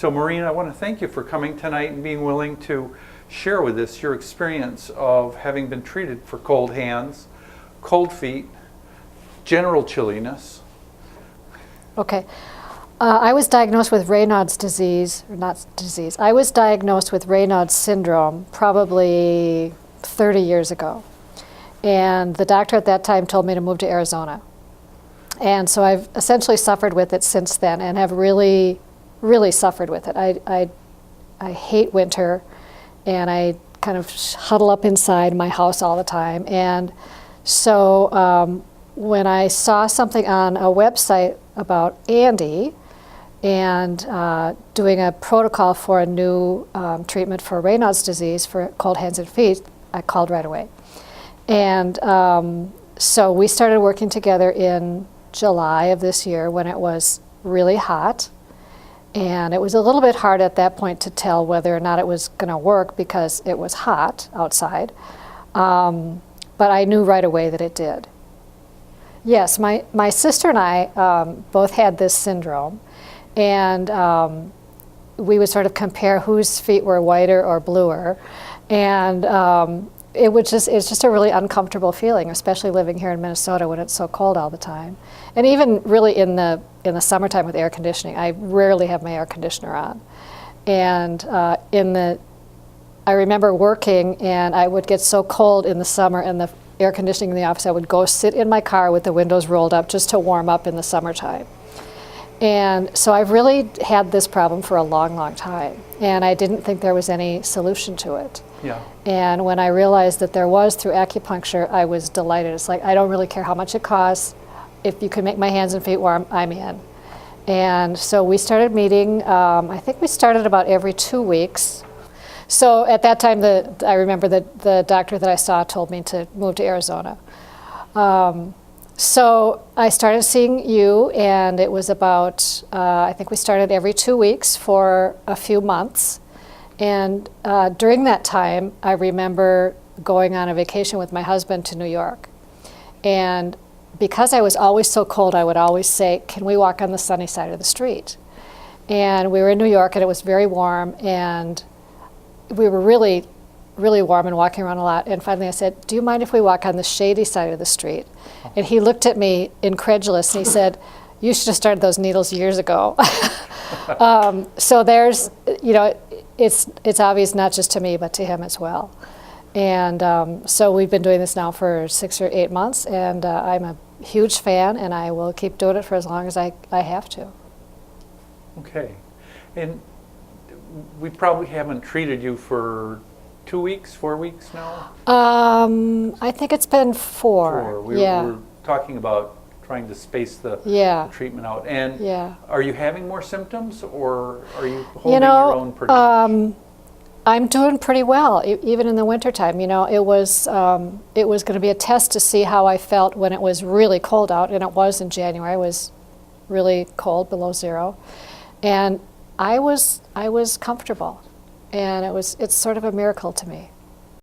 So Maureen, I want to thank you for coming tonight and being willing to share with us your experience of having been treated for cold hands, cold feet, general chilliness. Okay. I was diagnosed with Raynaud's disease, or not disease. I was diagnosed with Raynaud's syndrome probably 30 years ago. And the doctor at that time told me to move to Arizona. And so I've essentially suffered with it since then and have really, really suffered with it. I hate winter, and I kind of huddle up inside my house all the time. And so when I saw something on a website about Andy and doing a protocol for a new treatment for Raynaud's disease for cold hands and feet, I called right away. And so we started working together in July of this year when it was really hot. And it was a little bit hard at that point to tell whether or not it was going to work because it was hot outside. But I knew right away that it did. Yes, my sister and I both had this syndrome. And we would sort of compare whose feet were whiter or bluer. And it's just a really uncomfortable feeling, especially living here in Minnesota when it's so cold all the time. And even really in the summertime with air conditioning, I rarely have my air conditioner on. And I remember working, and I would get so cold in the summer and the air conditioning in the office, I would go sit in my car with the windows rolled up just to warm up in the summertime. And so I've really had this problem for a long, long time. And I didn't think there was any solution to it. Yeah. And when I realized that there was through acupuncture, I was delighted. It's like, I don't really care how much it costs. If you can make my hands and feet warm, I'm in. And so we started meeting, I think we started about every 2 weeks. So at that time, I remember that the doctor that I saw told me to move to Arizona. So I started seeing you, and it was about, I think we started every 2 weeks for a few months. And during that time, I remember going on a vacation with my husband to New York. And because I was always so cold, I would always say, can we walk on the sunny side of the street? And we were in New York, and it was very warm, and we were really, really warm and walking around a lot. And finally I said, do you mind if we walk on the shady side of the street? And he looked at me incredulous, and he said, you should have started those needles years ago. So there's, it's obvious not just to me, but to him as well. And so we've been doing this now for 6 or 8 months, and I'm a huge fan, and I will keep doing it for as long as I have to. Okay. And we probably haven't treated you for 2 weeks, 4 weeks now? I think it's been 4. We're talking about trying to space the treatment out. And are you having more symptoms, or are you holding your own pretty much? I'm doing pretty well, even in the wintertime. It was going to be a test to see how I felt when it was really cold out, and it was in January. It was really cold, below zero. And I was comfortable, and it's sort of a miracle to me.